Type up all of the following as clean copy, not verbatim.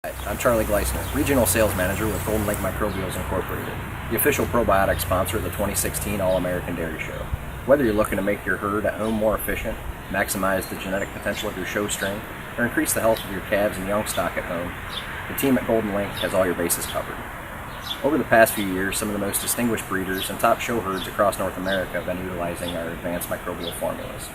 Hi, I'm Charlie Gleisner, Regional Sales Manager with Golden Lake Microbials Incorporated, the official probiotic sponsor of the 2016 All-American Dairy Show. Whether you're looking to make your herd at home more efficient, maximize the genetic potential of your show strain, or increase the health of your calves and young stock at home, the team at Golden Lake has all your bases covered. Over the past few years, some of the most distinguished breeders and top show herds across North America have been utilizing our advanced microbial formulas.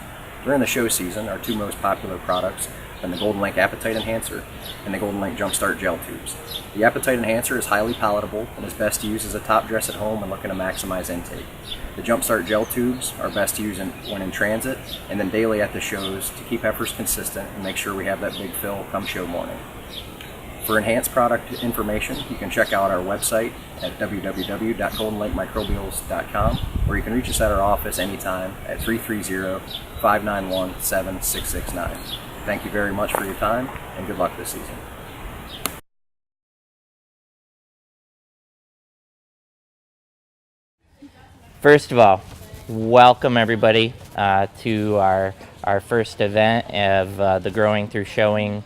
During the show season, our two most popular products have been the Golden Lake Appetite Enhancer and the Golden Lake Jumpstart Gel Tubes. The Appetite Enhancer is highly palatable and is best to use as a top dress at home when looking to maximize intake. The Jumpstart Gel Tubes are best to use when in transit and then daily at the shows to keep heifers consistent and make sure we have that big fill come show morning. For enhanced product information, you can check out our website at www.goldenlakemicrobials.com, or you can reach us at our office anytime at 330-591-7669. Thank you very much for your time, and good luck this season. First of all, welcome everybody to our first event of the Growing Through Showing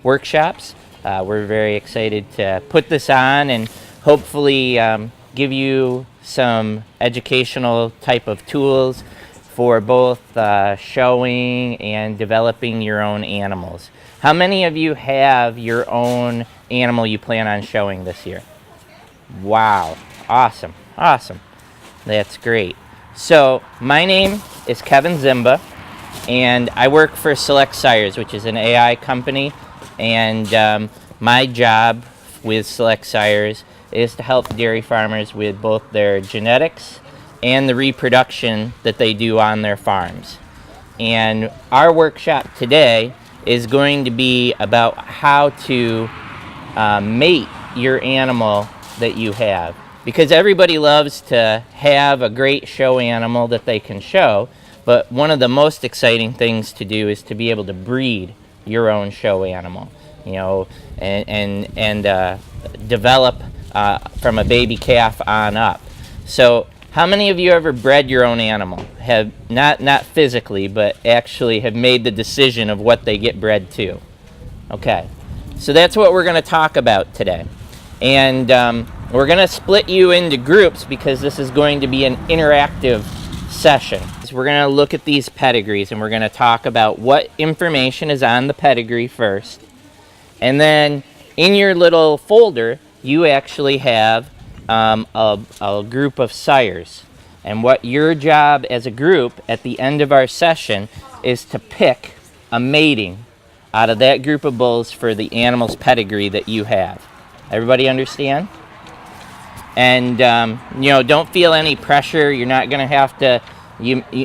workshops. We're very excited to put this on and hopefully give you some educational type of tools for both showing and developing your own animals. How many of you have your own animal you plan on showing this year? Wow, awesome. That's great. So my name is Kevin Ziemba, and I work for Select Sires, which is an AI company. And my job with Select Sires is to help dairy farmers with both their genetics and the reproduction that they do on their farms. And our workshop today is going to be about how to mate your animal that you have. Because everybody loves to have a great show animal that they can show, but one of the most exciting things to do is to be able to breed your own show animal, you know, and develop from a baby calf on up. So how many of you ever bred your own animal? Have not physically, but actually have made the decision of what they get bred to? Okay, so that's what we're going to talk about today. And we're going to split you into groups because this is going to be an interactive session. So we're going to look at these pedigrees and we're going to talk about what information is on the pedigree first. And then in your little folder, you actually have a group of sires. And what your job as a group at the end of our session is to pick a mating out of that group of bulls for the animal's pedigree that you have. Everybody understand? And don't feel any pressure. You're not going to have to.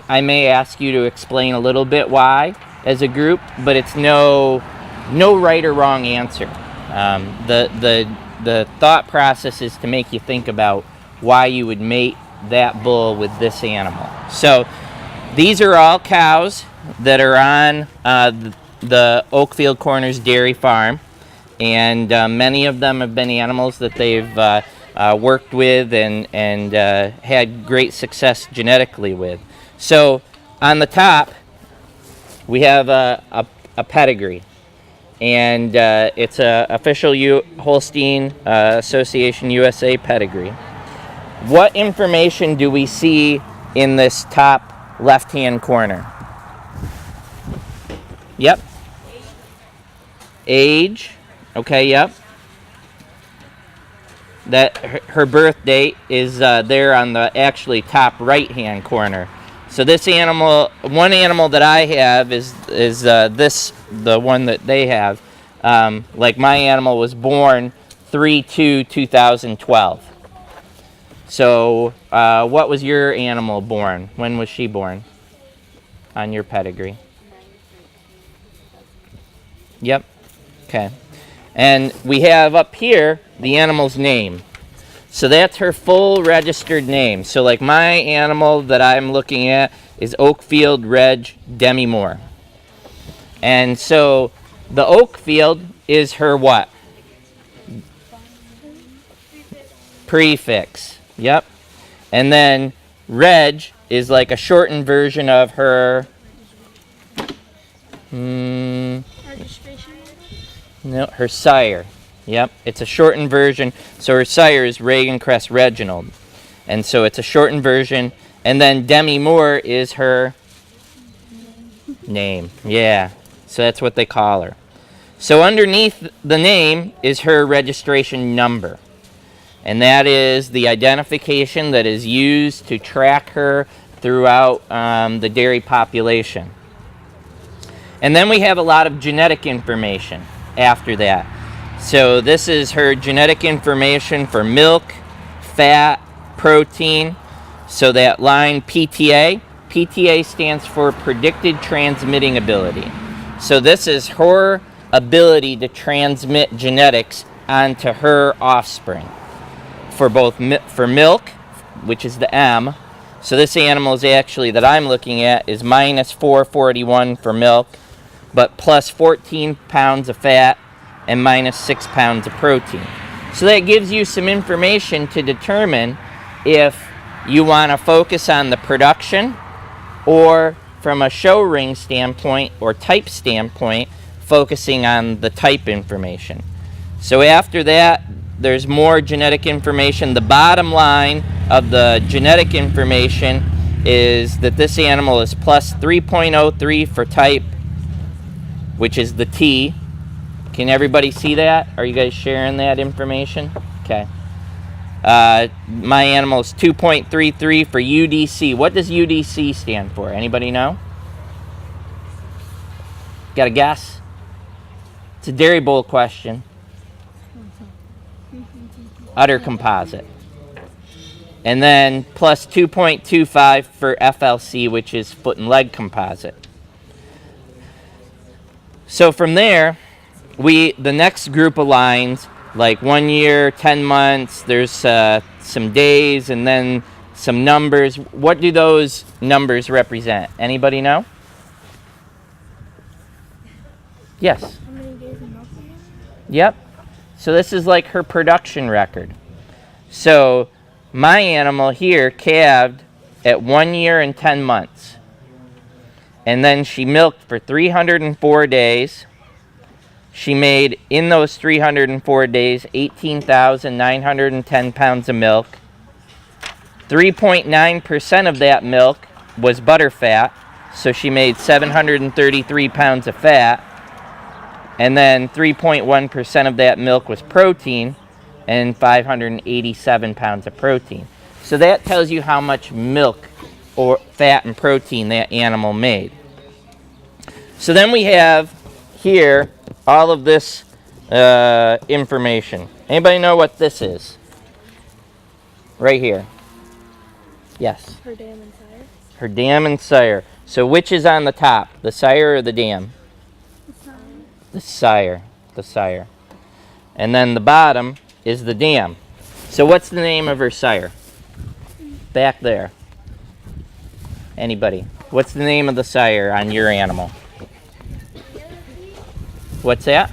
I may ask you to explain a little bit why as a group, but it's no right or wrong answer. The thought process is to make you think about why you would mate that bull with this animal. So these are all cows that are on the Oakfield Corners Dairy Farm. And many of them have been animals that they've worked with and had great success genetically with. So on the top, we have a pedigree. And it's a official Holstein Association USA pedigree. What information do we see in this top left-hand corner? Yep. Age. Okay, yep. That her birth date is there on the actually top right-hand corner. So this animal, one animal that I have is the one that they have. Like my animal was born 3/2/2012. So what was your animal born? When was she born on your pedigree? Yep. Okay. And we have up here the animal's name. So that's her full registered name. So like my animal that I'm looking at is Oakfield Reg Demi Moore. And so the Oakfield is her what? Prefix. Yep. And then Reg is like a shortened version of her Registration number? No, her sire. Yep, it's a shortened version. So her sire is Reagan Crest Reginald. And so it's a shortened version. And then Demi Moore is her name. Yeah, so that's what they call her. So underneath the name is her registration number. And that is the identification that is used to track her throughout the dairy population. And then we have a lot of genetic information after that. So this is her genetic information for milk, fat, protein. So that line PTA. PTA stands for predicted transmitting ability. So this is her ability to transmit genetics onto her offspring. For both for milk, which is the M. So this animal is actually that I'm looking at is minus 441 for milk, but plus 14 pounds of fat and minus 6 pounds of protein. So that gives you some information to determine if you want to focus on the production or from a show ring standpoint or type standpoint, focusing on the type information. So after that, there's more genetic information. The bottom line of the genetic information is that this animal is plus 3.03 for type, which is the T. Can everybody see that? Are you guys sharing that information? Okay. My animal is 2.33 for UDC. What does UDC stand for? Anybody know? Got a guess? It's a Dairy Bowl question. Udder composite. And then plus 2.25 for FLC, which is foot and leg composite. So from there, the next group of lines, like 1 year, 10 months, there's some days and then some numbers. What do those numbers represent? Anybody know? Yes? How many days in milk? Yep. So this is like her production record. So my animal here calved at 1 year and 10 months. And then she milked for 304 days. She made, in those 304 days, 18,910 pounds of milk. 3.9% of that milk was butter fat, so she made 733 pounds of fat. And then 3.1% of that milk was protein, and 587 pounds of protein. So that tells you how much milk or fat and protein that animal made. So then we have here all of this information. Anybody know what this is? Right here. Yes. Her dam and sire. Her dam and sire. So which is on the top, the sire or the dam? The sire. The sire. And then the bottom is the dam. So what's the name of her sire? Back there. Anybody? What's the name of the sire on your animal? What's that?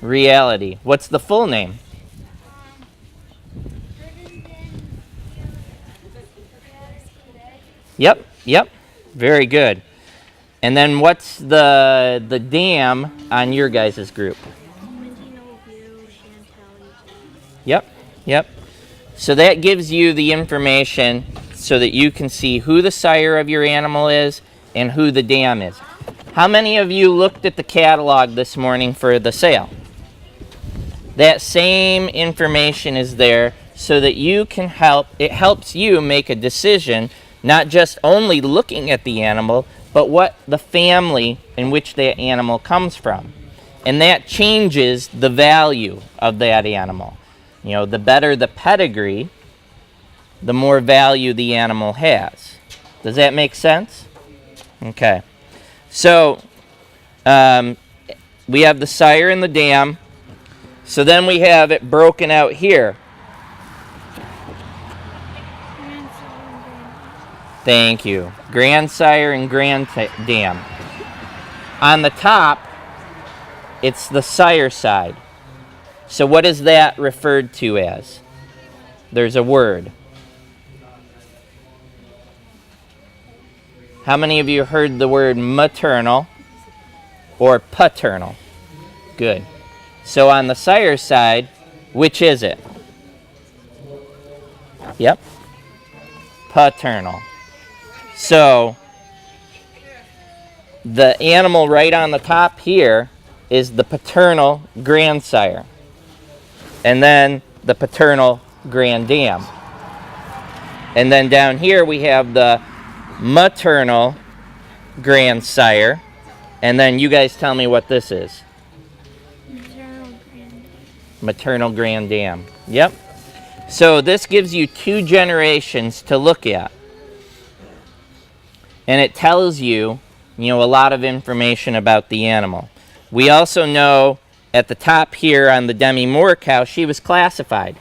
Reality. What's the full name? Yep. Very good. And then what's the dam on your guys' group? Yep. So that gives you the information so that you can see who the sire of your animal is and who the dam is. How many of you looked at the catalog this morning for the sale? That same information is there so that you can it helps you make a decision, not just only looking at the animal, but what the family in which that animal comes from. And that changes the value of that animal. You know, the better the pedigree, the more value the animal has. Does that make sense? Okay. So, we have the sire and the dam. So then we have it broken out here. Thank you. Grandsire and dam. On the top, it's the sire side. So what is that referred to as? There's a word. How many of you heard the word maternal or paternal? Good. So on the sire side, which is it? Yep. Paternal. So the animal right on the top here is the paternal grandsire. And then the paternal granddam. And then down here we have the maternal grandsire. And then you guys tell me what this is. Maternal granddam. Maternal granddam. Yep. So this gives you 2 generations to look at. And it tells you, a lot of information about the animal. We also know at the top here on the Demi Moore cow, she was classified.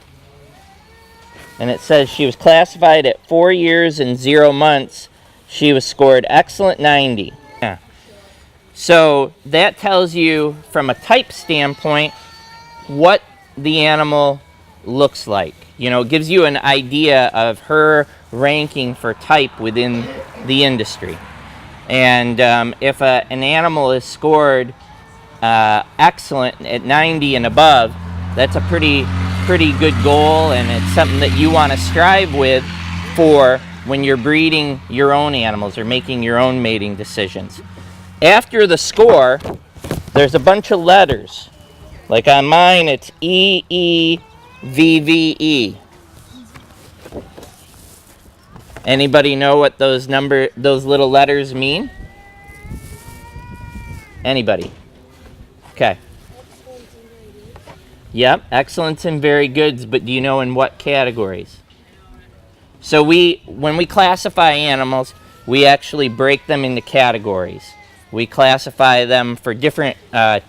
And it says she was classified at 4 years and 0 months. She was scored excellent 90. Yeah. So that tells you from a type standpoint what the animal looks like. It gives you an idea of her ranking for type within the industry. And if an animal is scored excellent at 90 and above, that's a pretty good goal, and it's something that you want to strive with for when you're breeding your own animals or making your own mating decisions. After the score, there's a bunch of letters. Like on mine, it's EEVVE. Anybody know what those little letters mean? Anybody? Okay. Yep, excellence and very goods, but do you know in what categories? So when we classify animals, we actually break them into categories. We classify them for different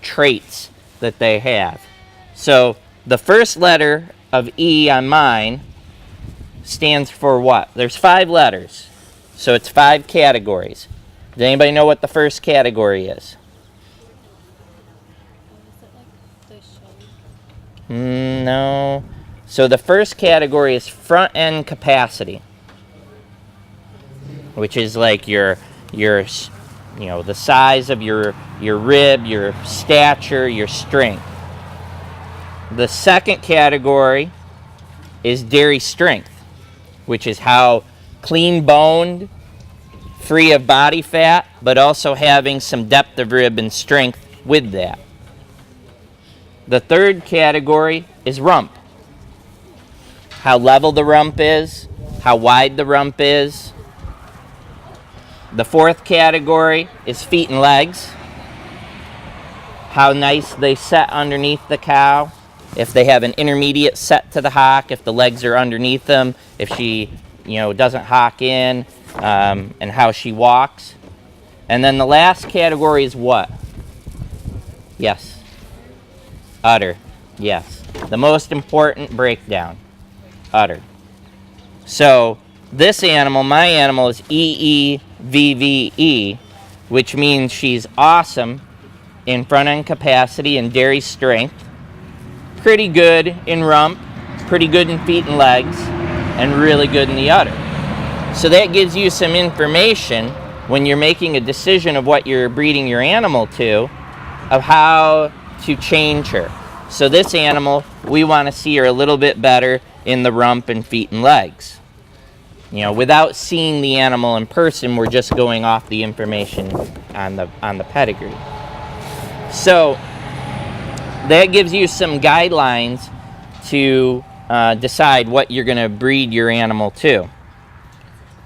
traits that they have. So the first letter of E on mine stands for what? There's 5 letters, so it's 5 categories. Does anybody know what the first category is? No. So the first category is front end capacity, which is like your the size of your rib, your stature, your strength. The second category is dairy strength, which is how clean boned, free of body fat, but also having some depth of rib and strength with that. The third category is rump. How level the rump is, how wide the rump is. The fourth category is feet and legs. How nice they set underneath the cow. If they have an intermediate set to the hock, if the legs are underneath them, if she, doesn't hock in, and how she walks. And then the last category is what? Yes. Udder. Yes. The most important breakdown. Udder. So this animal, my animal, is EEVVE, which means she's awesome in front end capacity and dairy strength, pretty good in rump, pretty good in feet and legs, and really good in the udder. So that gives you some information when you're making a decision of what you're breeding your animal to, of how to change her. So this animal, we want to see her a little bit better in the rump and feet and legs. Without seeing the animal in person, we're just going off the information on the pedigree. So that gives you some guidelines to decide what you're going to breed your animal to.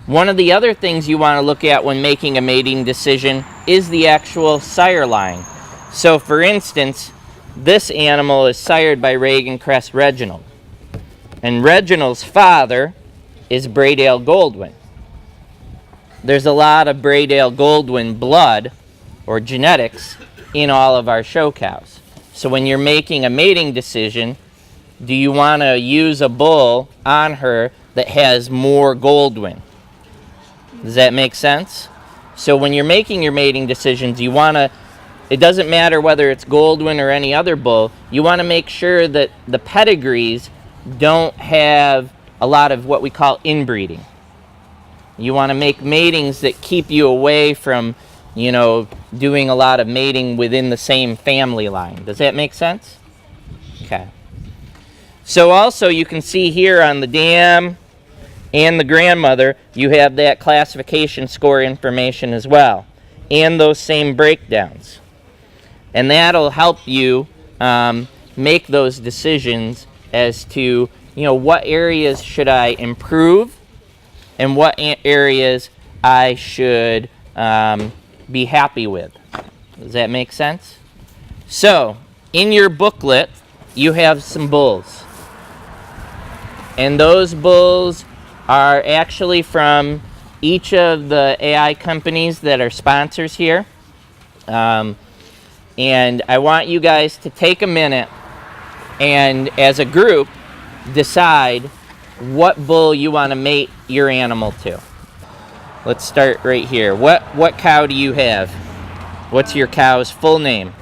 One of the other things you want to look at when making a mating decision is the actual sire line. So for instance, this animal is sired by Reagan Crest Reginald. And Reginald's father is Braydale Goldwyn. There's a lot of Braydale Goldwyn blood or genetics in all of our show cows. So when you're making a mating decision, do you want to use a bull on her that has more Goldwyn? Does that make sense? So when you're making your mating decisions, you want to, it doesn't matter whether it's Goldwyn or any other bull, you want to make sure that the pedigrees don't have a lot of what we call inbreeding. You want to make matings that keep you away from, doing a lot of mating within the same family line. Does that make sense? Okay. So also you can see here on the dam and the grandmother, you have that classification score information as well, and those same breakdowns. And that'll help you make those decisions as to, what areas should I improve and what areas I should be happy with. Does that make sense? So, in your booklet, you have some bulls. And those bulls are actually from each of the AI companies that are sponsors here. And I want you guys to take a minute and, as a group, decide what bull you want to mate your animal to. Let's start right here. What cow do you have? What's your cow's full name?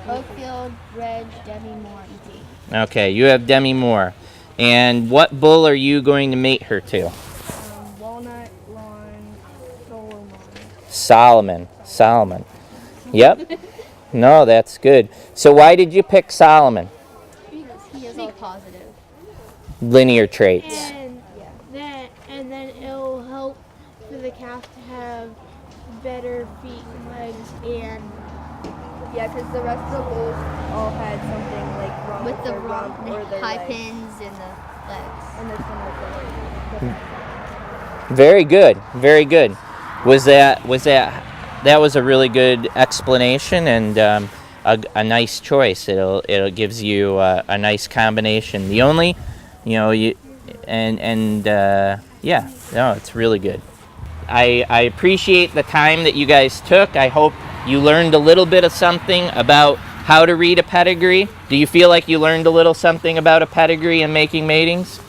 Oakfield, Reg, Demi Moore, E.T. Okay, you have Demi Moore. And what bull are you going to mate her to? Walnut, Lawn, Solomon. Yep. No, that's good. So why did you pick Solomon? Because he is all positive. Linear traits. And then it'll help for the calf to have better feet and legs and Yeah, because the rest of the bulls all had something like wrong with the their wrong rump or their high legs. pins in the legs. And this one was Very good. Very good. That was a really good explanation and a nice choice. It gives you a nice combination. The only, it's really good. I appreciate the time that you guys took. I hope you learned a little bit of something about how to read a pedigree. Do you feel like you learned a little something about a pedigree and making matings?